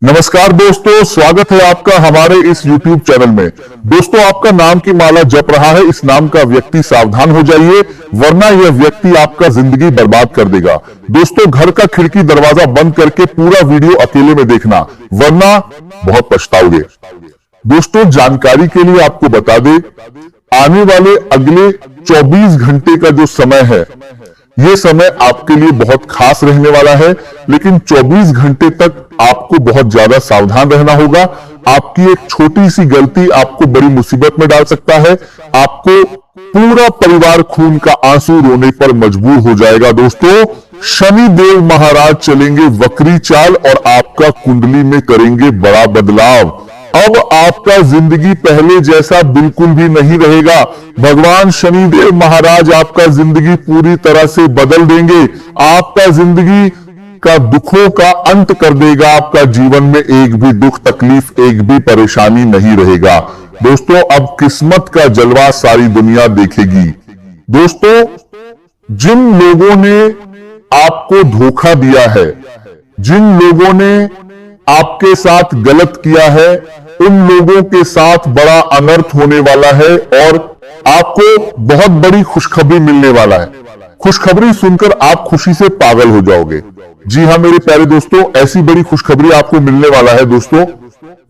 नमस्कार दोस्तों, स्वागत है आपका हमारे इस YouTube चैनल में। दोस्तों, आपका नाम की माला जप रहा है, इस नाम का व्यक्ति सावधान हो जाइए, वरना यह व्यक्ति आपका जिंदगी बर्बाद कर देगा। दोस्तों, घर का खिड़की दरवाजा बंद करके पूरा वीडियो अकेले में देखना, वरना बहुत पछताओगे। दोस्तों, जानकारी के लिए आपको बता दें, आने वाले अगले 24 घंटे का जो समय है, ये समय आपके लिए बहुत खास रहने वाला है। लेकिन 24 घंटे तक आपको बहुत ज्यादा सावधान रहना होगा। आपकी एक छोटी सी गलती आपको बड़ी मुसीबत में डाल सकता है। आपको पूरा परिवार खून का आंसू रोने पर मजबूर हो जाएगा। दोस्तों, शनि देव महाराज चलेंगे वक्री चाल और आपका कुंडली में करेंगे बड़ा बदलाव। अब आपका जिंदगी पहले जैसा बिल्कुल भी नहीं रहेगा। भगवान शनिदेव महाराज आपका जिंदगी पूरी तरह से बदल देंगे। आपका जिंदगी का दुखों का अंत कर देगा। आपका जीवन में एक भी दुख तकलीफ, एक भी परेशानी नहीं रहेगा। दोस्तों, अब किस्मत का जलवा सारी दुनिया देखेगी। दोस्तों, जिन लोगों ने आपको धोखा दिया है, जिन लोगों ने आपके साथ गलत किया है, उन लोगों के साथ बड़ा अनर्थ होने वाला है और आपको बहुत बड़ी खुशखबरी मिलने वाला है। खुशखबरी सुनकर आप खुशी से पागल हो जाओगे। जी हाँ मेरे प्यारे दोस्तों, ऐसी बड़ी खुशखबरी आपको मिलने वाला है। दोस्तों,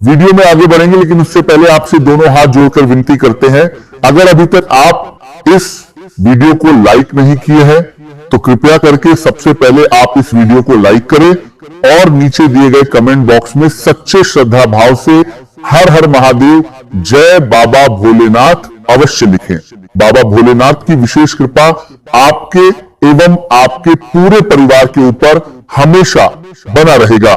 वीडियो में आगे बढ़ेंगे, लेकिन उससे पहले आपसे दोनों हाथ जोड़कर विनती करते हैं, अगर अभी तक आप इस वीडियो को लाइक नहीं किए हैं तो कृपया करके सबसे पहले आप इस वीडियो को लाइक करें और नीचे दिए गए कमेंट बॉक्स में सच्चे श्रद्धा भाव से हर हर महादेव, जय बाबा भोलेनाथ अवश्य लिखें। बाबा भोलेनाथ की विशेष कृपा आपके एवं आपके पूरे परिवार के ऊपर हमेशा बना रहेगा।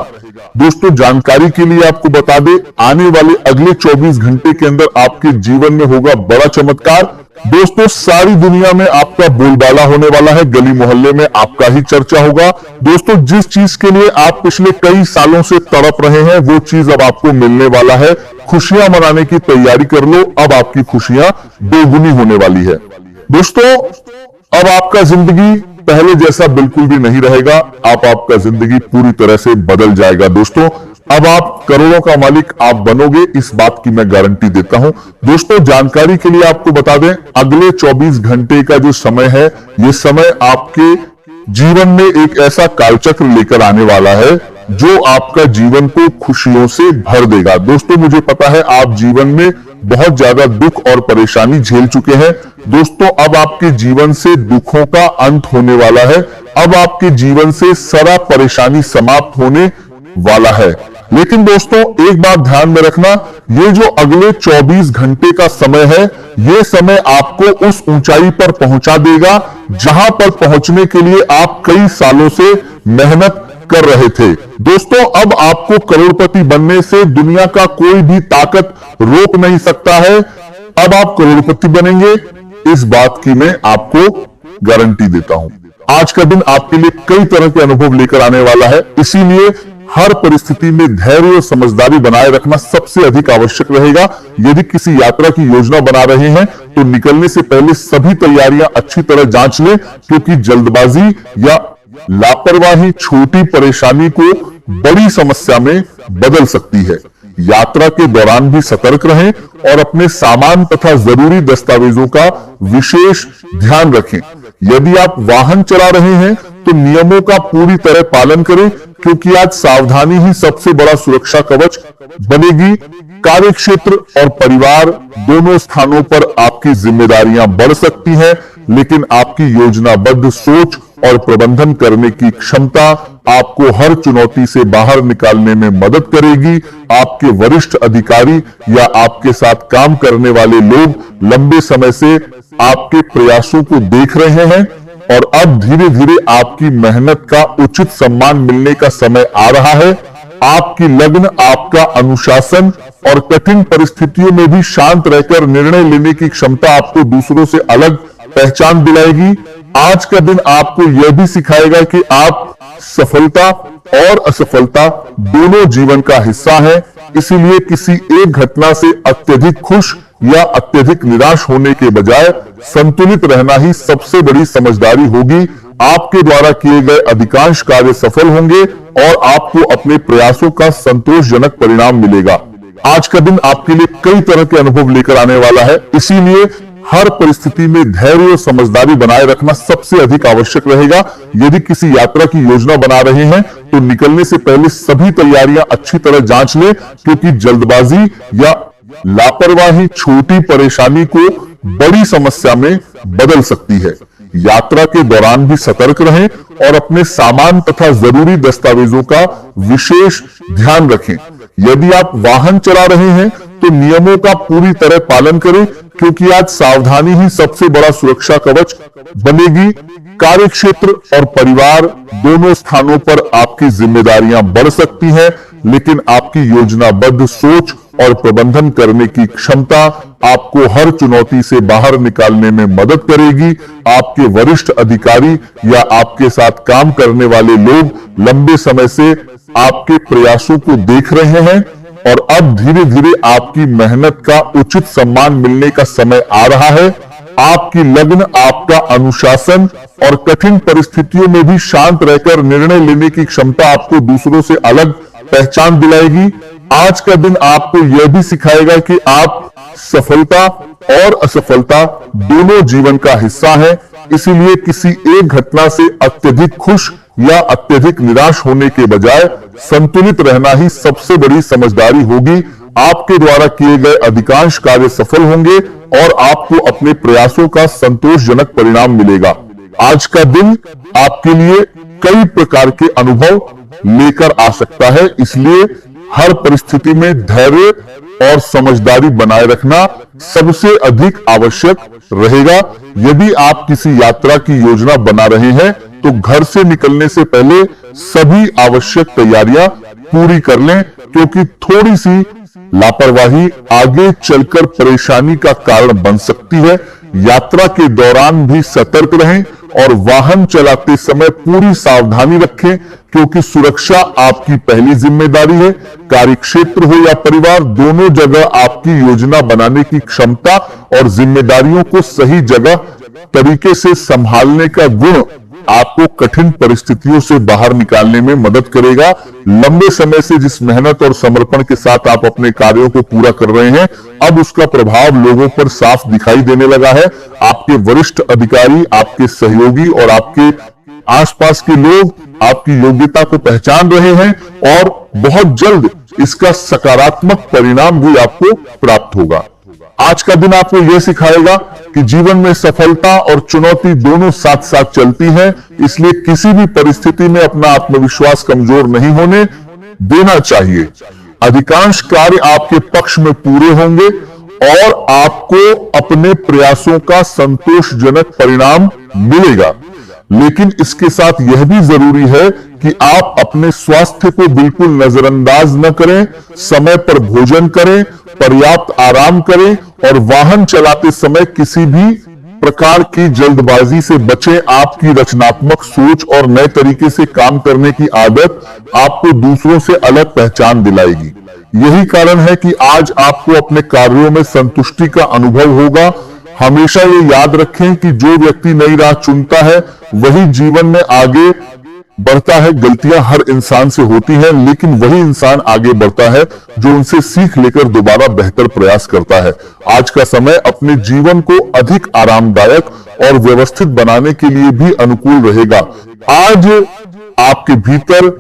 दोस्तों, जानकारी के लिए आपको बता दें, आने वाले अगले 24 घंटे के अंदर आपके जीवन में होगा बड़ा चमत्कार। दोस्तों, सारी दुनिया में आपका बोलबाला होने वाला है, गली मोहल्ले में आपका ही चर्चा होगा। दोस्तों, जिस चीज के लिए आप पिछले कई सालों से तड़प रहे हैं, वो चीज अब आपको मिलने वाला है। खुशियां मनाने की तैयारी कर लो, अब आपकी खुशियां दोगुनी होने वाली है। दोस्तों, अब आपका जिंदगी पहले जैसा बिल्कुल भी नहीं रहेगा। आपका जिंदगी पूरी तरह से बदल जाएगा। दोस्तों, अब आप करोड़ों का मालिक आप बनोगे, इस बात की मैं गारंटी देता हूं। दोस्तों, जानकारी के लिए आपको बता दें, अगले 24 घंटे का जो समय है, ये समय आपके जीवन में एक ऐसा कालचक्र लेकर आने वाला है जो आपका जीवन को खुशियों से भर देगा। दोस्तों, मुझे पता है आप जीवन में बहुत ज्यादा दुख और परेशानी झेल चुके हैं। दोस्तों, अब आपके जीवन से दुखों का अंत होने वाला है। अब आपके जीवन से सारा परेशानी समाप्त होने वाला है। लेकिन दोस्तों, एक बात ध्यान में रखना, ये जो अगले 24 घंटे का समय है, ये समय आपको उस ऊंचाई पर पहुंचा देगा जहां पर पहुंचने के लिए आप कई सालों से मेहनत कर रहे थे। दोस्तों, अब आपको करोड़पति बनने से दुनिया का कोई भी ताकत रोक नहीं सकता है। अब आप करोड़पति बनेंगे, इस बात की मैं आपको गारंटी देता हूं। आज का दिन आपके लिए कई तरह के अनुभव लेकर आने वाला है, इसीलिए हर परिस्थिति में धैर्य और समझदारी बनाए रखना सबसे अधिक आवश्यक रहेगा। यदि किसी यात्रा की योजना बना रहे हैं तो निकलने से पहले सभी तैयारियां अच्छी तरह जांच लें, क्योंकि जल्दबाजी या लापरवाही छोटी परेशानी को बड़ी समस्या में बदल सकती है। यात्रा के दौरान भी सतर्क रहें और अपने सामान तथा जरूरी दस्तावेजों का विशेष ध्यान रखें। यदि आप वाहन चला रहे हैं तो नियमों का पूरी तरह पालन करें, क्योंकि आज सावधानी ही सबसे बड़ा सुरक्षा कवच बनेगी। कार्य क्षेत्र और परिवार दोनों स्थानों पर आपकी जिम्मेदारियां बढ़ सकती हैं, लेकिन आपकी योजनाबद्ध सोच और प्रबंधन करने की क्षमता आपको हर चुनौती से बाहर निकालने में मदद करेगी। आपके वरिष्ठ अधिकारी या आपके साथ काम करने वाले लोग लंबे समय से आपके प्रयासों को देख रहे हैं और अब धीरे धीरे आपकी मेहनत का उचित सम्मान मिलने का समय आ रहा है। आपकी लगन, आपका अनुशासन और कठिन परिस्थितियों में भी शांत रहकर निर्णय लेने की क्षमता आपको दूसरों से अलग पहचान दिलाएगी। आज का दिन आपको यह भी सिखाएगा कि आप सफलता और असफलता दोनों जीवन का हिस्सा है, इसीलिए किसी एक घटना से अत्यधिक खुश या अत्यधिक निराश होने के बजाय संतुलित रहना ही सबसे बड़ी समझदारी होगी। आपके द्वारा किए गए अधिकांश कार्य सफल होंगे और आपको अपने प्रयासों का संतोषजनक परिणाम मिलेगा। आज का दिन आपके लिए कई तरह के अनुभव लेकर आने वाला है, इसीलिए हर परिस्थिति में धैर्य और समझदारी बनाए रखना सबसे अधिक आवश्यक रहेगा। यदि किसी यात्रा की योजना बना रहे हैं तो निकलने से पहले सभी तैयारियां अच्छी तरह जांच लें, क्योंकि जल्दबाजी या लापरवाही छोटी परेशानी को बड़ी समस्या में बदल सकती है। यात्रा के दौरान भी सतर्क रहें और अपने सामान तथा जरूरी दस्तावेजों का विशेष ध्यान रखें। यदि आप वाहन चला रहे हैं तो नियमों का पूरी तरह पालन करें, क्योंकि आज सावधानी ही सबसे बड़ा सुरक्षा कवच बनेगी। कार्य क्षेत्र और परिवार दोनों स्थानों पर आपकी जिम्मेदारियां बढ़ सकती हैं, लेकिन आपकी योजनाबद्ध सोच और प्रबंधन करने की क्षमता आपको हर चुनौती से बाहर निकालने में मदद करेगी। आपके वरिष्ठ अधिकारी या आपके साथ काम करने वाले लोग लंबे समय से आपके प्रयासों को देख रहे हैं और अब धीरे धीरे आपकी मेहनत का उचित सम्मान मिलने का समय आ रहा है। आपकी लगन, आपका अनुशासन और कठिन परिस्थितियों में भी शांत रहकर निर्णय लेने की क्षमता आपको दूसरों से अलग पहचान दिलाएगी। आज का दिन आपको यह भी सिखाएगा कि आप सफलता और असफलता दोनों जीवन का हिस्सा है, इसीलिए किसी एक घटना से अत्यधिक खुश या अत्यधिक निराश होने के बजाय संतुलित रहना ही सबसे बड़ी समझदारी होगी। आपके द्वारा किए गए अधिकांश कार्य सफल होंगे और आपको अपने प्रयासों का संतोषजनक परिणाम मिलेगा। आज का दिन आपके लिए कई प्रकार के अनुभव लेकर आ सकता है, इसलिए हर परिस्थिति में धैर्य और समझदारी बनाए रखना सबसे अधिक आवश्यक रहेगा। यदि आप किसी यात्रा की योजना बना रहे हैं तो घर से निकलने से पहले सभी आवश्यक तैयारियां पूरी कर लें, क्योंकि थोड़ी सी लापरवाही आगे चलकर परेशानी का कारण बन सकती है। यात्रा के दौरान भी सतर्क रहें और वाहन चलाते समय पूरी सावधानी रखें, क्योंकि सुरक्षा आपकी पहली जिम्मेदारी है। कार्यक्षेत्र हो या परिवार, दोनों जगह आपकी योजना बनाने की क्षमता और जिम्मेदारियों को सही जगह तरीके से संभालने का गुण आपको कठिन परिस्थितियों से बाहर निकालने में मदद करेगा। लंबे समय से जिस मेहनत और समर्पण के साथ आप अपने कार्यों को पूरा कर रहे हैं, अब उसका प्रभाव लोगों पर साफ दिखाई देने लगा है। आपके वरिष्ठ अधिकारी, आपके सहयोगी और आपके आसपास के लोग आपकी योग्यता को पहचान रहे हैं और बहुत जल्द इसका सकारात्मक परिणाम भी आपको प्राप्त होगा। आज का दिन आपको यह सिखाएगा कि जीवन में सफलता और चुनौती दोनों साथ साथ चलती हैं, इसलिए किसी भी परिस्थिति में अपना आत्मविश्वास कमजोर नहीं होने देना चाहिए। अधिकांश कार्य आपके पक्ष में पूरे होंगे और आपको अपने प्रयासों का संतोषजनक परिणाम मिलेगा, लेकिन इसके साथ यह भी जरूरी है कि आप अपने स्वास्थ्य को बिल्कुल नजरअंदाज न करें। समय पर भोजन करें, पर्याप्त आराम करें और वाहन चलाते समय किसी भी प्रकार की जल्दबाजी से बचें। आपकी रचनात्मक सोच और नए तरीके से काम करने की आदत आपको दूसरों से अलग पहचान दिलाएगी। यही कारण है कि आज आपको अपने कार्यों में संतुष्टि का अनुभव होगा। हमेशा ये याद रखें कि जो व्यक्ति नई राह चुनता है वही जीवन में आगे बढ़ता है। गलतियां हर इंसान से होती हैं, लेकिन वही इंसान आगे बढ़ता है जो उनसे सीख लेकर दोबारा बेहतर प्रयास करता है। आज का समय अपने जीवन को अधिक आरामदायक और व्यवस्थित बनाने के लिए भी अनुकूल रहेगा। आज आपके भीतर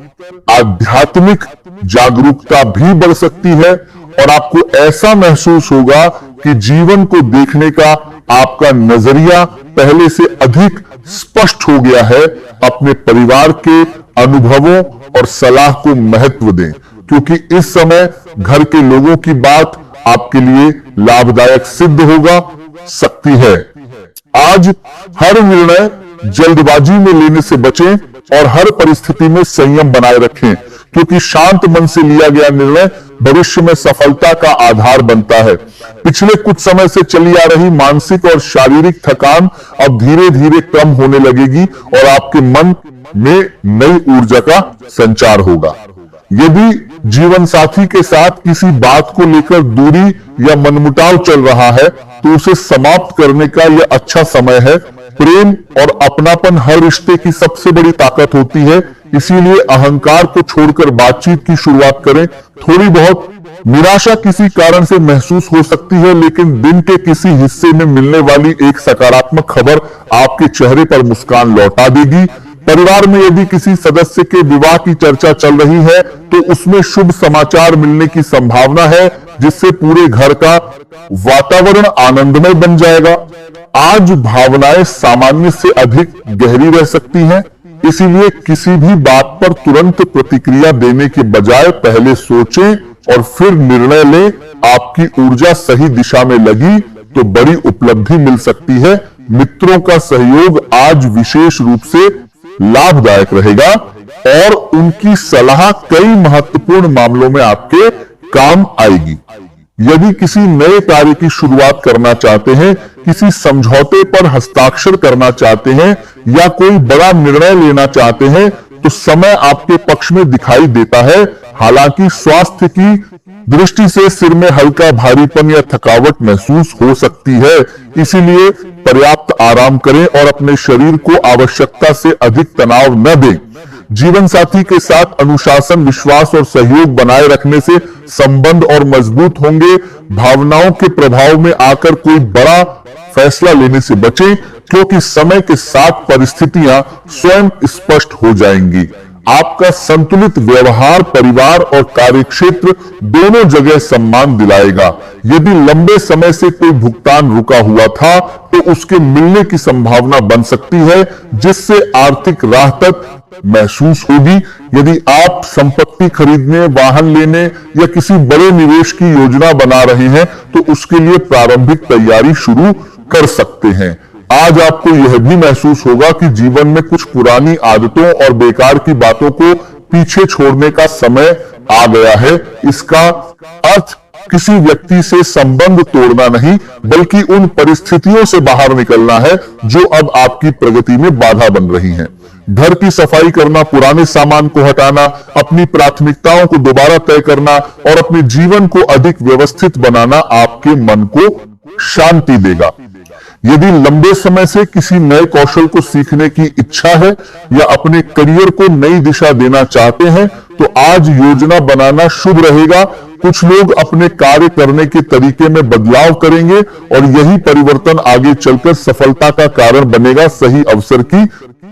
आध्यात्मिक जागरूकता भी बढ़ सकती है और आपको ऐसा महसूस होगा कि जीवन को देखने का आपका नजरिया पहले से अधिक स्पष्ट हो गया है। अपने परिवार के अनुभवों और सलाह को महत्व दें, क्योंकि इस समय घर के लोगों की बात आपके लिए लाभदायक सिद्ध होगा सकती है। आज हर निर्णय जल्दबाजी में लेने से बचें और हर परिस्थिति में संयम बनाए रखें, क्योंकि शांत मन से लिया गया निर्णय भविष्य में सफलता का आधार बनता है। पिछले कुछ समय से चली आ रही मानसिक और शारीरिक थकान अब धीरे धीरे कम होने लगेगी और आपके मन में नई ऊर्जा का संचार होगा। यदि जीवन साथी के साथ किसी बात को लेकर दूरी या मनमुटाव चल रहा है तो उसे समाप्त करने का यह अच्छा समय है। प्रेम और अपनापन हर रिश्ते की सबसे बड़ी ताकत होती है, इसीलिए अहंकार को छोड़कर बातचीत की शुरुआत करें। थोड़ी बहुत निराशा किसी कारण से महसूस हो सकती है, लेकिन दिन के किसी हिस्से में मिलने वाली एक सकारात्मक खबर आपके चेहरे पर मुस्कान लौटा देगी। परिवार में यदि किसी सदस्य के विवाह की चर्चा चल रही है तो उसमें शुभ समाचार मिलने की संभावना है, जिससे पूरे घर का वातावरण आनंदमय बन जाएगा। आज भावनाएं सामान्य से अधिक गहरी रह सकती हैं, इसीलिए किसी भी बात पर तुरंत प्रतिक्रिया देने के बजाय पहले सोचें और फिर निर्णय लें। आपकी ऊर्जा सही दिशा में लगी तो बड़ी उपलब्धि मिल सकती है। मित्रों का सहयोग आज विशेष रूप से लाभदायक रहेगा और उनकी सलाह कई महत्वपूर्ण मामलों में आपके काम आएगी। यदि किसी नए कार्य की शुरुआत करना चाहते हैं, किसी समझौते पर हस्ताक्षर करना चाहते हैं या कोई बड़ा निर्णय लेना चाहते हैं तो समय आपके पक्ष में दिखाई देता है। हालांकि स्वास्थ्य की दृष्टि से सिर में हल्का भारीपन या थकावट महसूस हो सकती है, इसीलिए पर्याप्त आराम करें और अपने शरीर को आवश्यकता से अधिक तनाव न दें। जीवन साथी के साथ अनुशासन, विश्वास और सहयोग बनाए रखने से संबंध और मजबूत होंगे। भावनाओं के प्रभाव में आकर कोई बड़ा फैसला लेने से बचें, क्योंकि समय के साथ परिस्थितियां स्वयं स्पष्ट हो जाएंगी। आपका संतुलित व्यवहार परिवार और कार्यक्षेत्र दोनों जगह सम्मान दिलाएगा। यदि लंबे समय से कोई भुगतान रुका हुआ था तो उसके मिलने की संभावना बन सकती है, जिससे आर्थिक राहत महसूस होगी। यदि आप संपत्ति खरीदने, वाहन लेने या किसी बड़े निवेश की योजना बना रहे हैं तो उसके लिए प्रारंभिक तैयारी शुरू कर सकते हैं। आज आपको यह भी महसूस होगा कि जीवन में कुछ पुरानी आदतों और बेकार की बातों को पीछे छोड़ने का समय आ गया है। इसका अर्थ किसी व्यक्ति से संबंध तोड़ना नहीं, बल्कि उन परिस्थितियों से बाहर निकलना है जो अब आपकी प्रगति में बाधा बन रही हैं। घर की सफाई करना, पुराने सामान को हटाना, अपनी प्राथमिकताओं को दोबारा तय करना और अपने जीवन को अधिक व्यवस्थित बनाना आपके मन को शांति देगा। यदि लंबे समय से किसी नए कौशल को सीखने की इच्छा है या अपने करियर को नई दिशा देना चाहते हैं तो आज योजना बनाना शुभ रहेगा। कुछ लोग अपने कार्य करने के तरीके में बदलाव करेंगे और यही परिवर्तन आगे चलकर सफलता का कारण बनेगा। सही अवसर की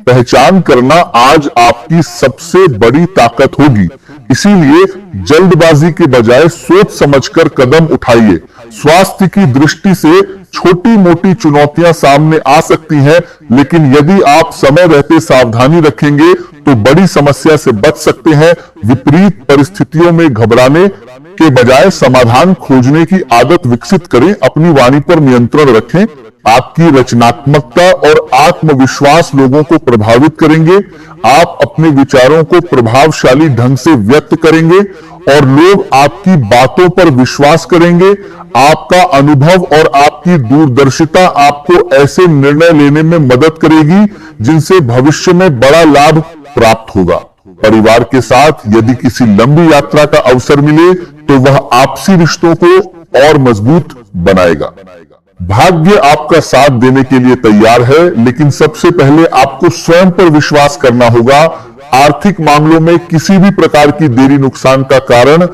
पहचान करना आज आपकी सबसे बड़ी ताकत होगी, इसीलिए जल्दबाजी के बजाय सोच समझकर कदम उठाइए। स्वास्थ्य की दृष्टि से छोटी मोटी चुनौतियां सामने आ सकती हैं, लेकिन यदि आप समय रहते सावधानी रखेंगे तो बड़ी समस्या से बच सकते हैं। विपरीत परिस्थितियों में घबराने के बजाय समाधान खोजने की आदत विकसित करें। अपनी वाणी पर नियंत्रण रखें। आपकी रचनात्मकता और आत्मविश्वास लोगों को प्रभावित करेंगे। आप अपने विचारों को प्रभावशाली ढंग से व्यक्त करेंगे और लोग आपकी बातों पर विश्वास करेंगे। आपका अनुभव और आपकी दूरदर्शिता आपको ऐसे निर्णय लेने में मदद करेगी जिनसे भविष्य में बड़ा लाभ प्राप्त होगा। परिवार के साथ यदि किसी लंबी यात्रा का अवसर मिले तो वह आपसी रिश्तों को और मजबूत बनाएगा। भाग्य आपका साथ देने के लिए तैयार है, लेकिन सबसे पहले आपको स्वयं पर विश्वास करना होगा। आर्थिक मामलों में किसी भी प्रकार की देरी नुकसान का कारण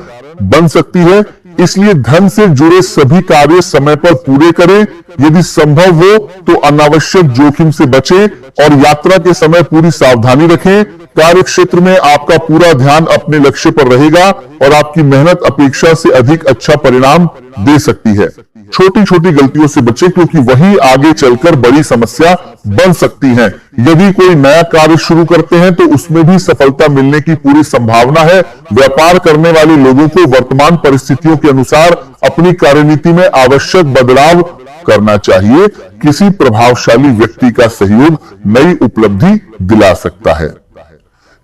बन सकती है, इसलिए धन से जुड़े सभी कार्य समय पर पूरे करें। यदि संभव हो तो अनावश्यक जोखिम से बचें और यात्रा के समय पूरी सावधानी रखें। कार्य क्षेत्र में आपका पूरा ध्यान अपने लक्ष्य पर रहेगा और आपकी मेहनत अपेक्षा से अधिक अच्छा परिणाम दे सकती है। छोटी छोटी गलतियों से बचें, क्योंकि वही आगे चलकर बड़ी समस्या बन सकती हैं। यदि कोई नया कार्य शुरू करते हैं तो उसमें भी सफलता मिलने की पूरी संभावना है। व्यापार करने वाले लोगों को वर्तमान परिस्थितियों के अनुसार अपनी कार्यनीति में आवश्यक बदलाव करना चाहिए। किसी प्रभावशाली व्यक्ति का सहयोग नई उपलब्धि दिला सकता है।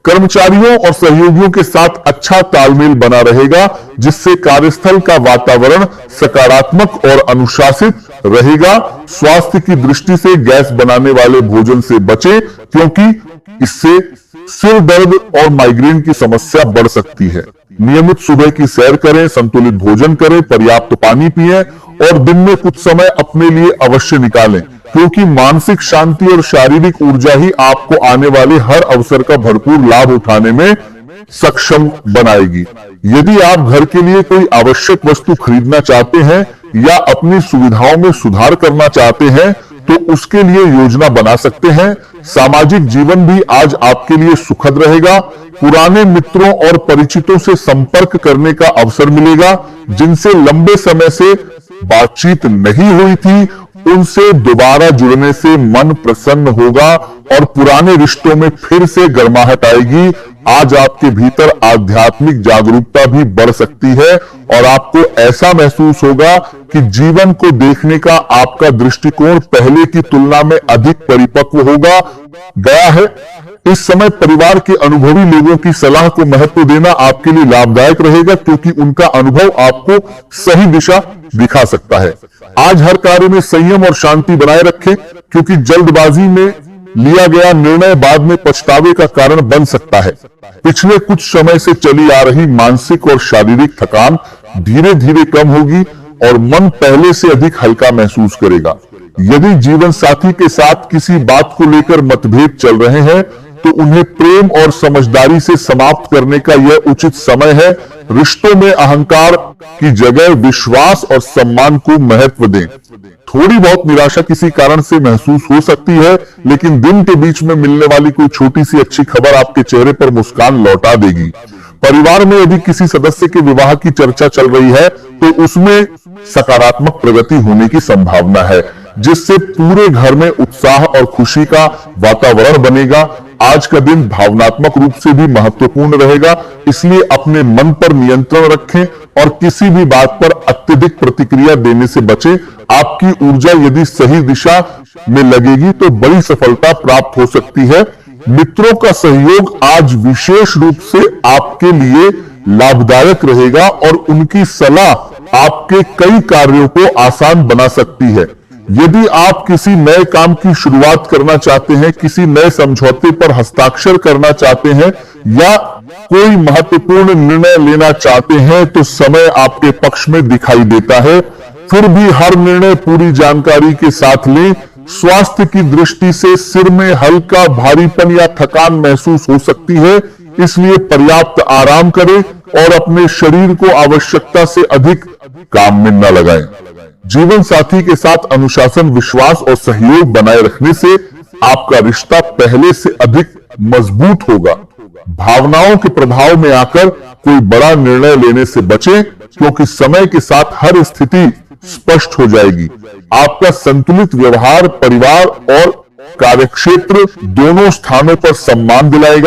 कर्मचारियों और सहयोगियों के साथ अच्छा तालमेल बना रहेगा, जिससे कार्यस्थल का वातावरण सकारात्मक और अनुशासित रहेगा। स्वास्थ्य की दृष्टि से गैस बनाने वाले भोजन से बचें, क्योंकि इससे सिर दर्द और माइग्रेन की समस्या बढ़ सकती है। नियमित सुबह की सैर करें, संतुलित भोजन करें, पर्याप्त पानी पिएं और दिन में कुछ समय अपने लिए अवश्य निकालें, क्योंकि मानसिक शांति और शारीरिक ऊर्जा ही आपको आने वाले हर अवसर का भरपूर लाभ उठाने में सक्षम बनाएगी। यदि आप घर के लिए कोई आवश्यक वस्तु खरीदना चाहते हैं या अपनी सुविधाओं में सुधार करना चाहते हैं तो उसके लिए योजना बना सकते हैं। सामाजिक जीवन भी आज आपके लिए सुखद रहेगा। पुराने मित्रों और परिचितों से संपर्क करने का अवसर मिलेगा। जिनसे लंबे समय से बातचीत नहीं हुई थी, उनसे दोबारा जुड़ने से मन प्रसन्न होगा और पुराने रिश्तों में फिर से गर्माहट आएगी। आज आपके भीतर आध्यात्मिक जागरूकता भी बढ़ सकती है और आपको ऐसा महसूस होगा कि जीवन को देखने का आपका दृष्टिकोण पहले की तुलना में अधिक परिपक्व होगा गया है। इस समय परिवार के अनुभवी लोगों की सलाह को महत्व देना आपके लिए लाभदायक रहेगा, क्योंकि उनका अनुभव आपको सही दिशा दिखा सकता है। आज हर कार्य में संयम और शांति बनाए रखें, क्योंकि जल्दबाजी में लिया गया निर्णय बाद में पछतावे का कारण बन सकता है। पिछले कुछ समय से चली आ रही मानसिक और शारीरिक थकान धीरे धीरे कम होगी और मन पहले से अधिक हल्का महसूस करेगा। यदि जीवन साथी के साथ किसी बात को लेकर मतभेद चल रहे हैं तो उन्हें प्रेम और समझदारी से समाप्त करने का यह उचित समय है। रिश्तों में अहंकार की जगह विश्वास और सम्मान को महत्व दें। थोड़ी बहुत निराशा किसी कारण से महसूस हो सकती है, लेकिन दिन के बीच में मिलने वाली कोई छोटी सी अच्छी खबर आपके चेहरे पर मुस्कान लौटा देगी। परिवार में यदि किसी सदस्य के विवाह की चर्चा चल रही है तो उसमें सकारात्मक प्रगति होने की संभावना है, जिससे पूरे घर में उत्साह और खुशी का वातावरण बनेगा। आज का दिन भावनात्मक रूप से भी महत्वपूर्ण रहेगा, इसलिए अपने मन पर नियंत्रण रखें और किसी भी बात पर अत्यधिक प्रतिक्रिया देने से बचें। आपकी ऊर्जा यदि सही दिशा में लगेगी तो बड़ी सफलता प्राप्त हो सकती है। मित्रों का सहयोग आज विशेष रूप से आपके लिए लाभदायक रहेगा और उनकी सलाह आपके कई कार्यों को आसान बना सकती है। यदि आप किसी नए काम की शुरुआत करना चाहते हैं, किसी नए समझौते पर हस्ताक्षर करना चाहते हैं या कोई महत्वपूर्ण निर्णय लेना चाहते हैं तो समय आपके पक्ष में दिखाई देता है। फिर भी हर निर्णय पूरी जानकारी के साथ लें। स्वास्थ्य की दृष्टि से सिर में हल्का भारीपन या थकान महसूस हो सकती है, इसलिए पर्याप्त आराम करें और अपने शरीर को आवश्यकता से अधिक काम में न लगाएं। जीवन साथी के साथ अनुशासन, विश्वास और सहयोग बनाए रखने से आपका रिश्ता पहले से अधिक मजबूत होगा। भावनाओं के प्रभाव में आकर कोई बड़ा निर्णय लेने से बचें, क्योंकि समय के साथ हर स्थिति स्पष्ट हो जाएगी। आपका संतुलित व्यवहार परिवार और कार्यक्षेत्र दोनों स्थानों पर सम्मान दिलाएगा।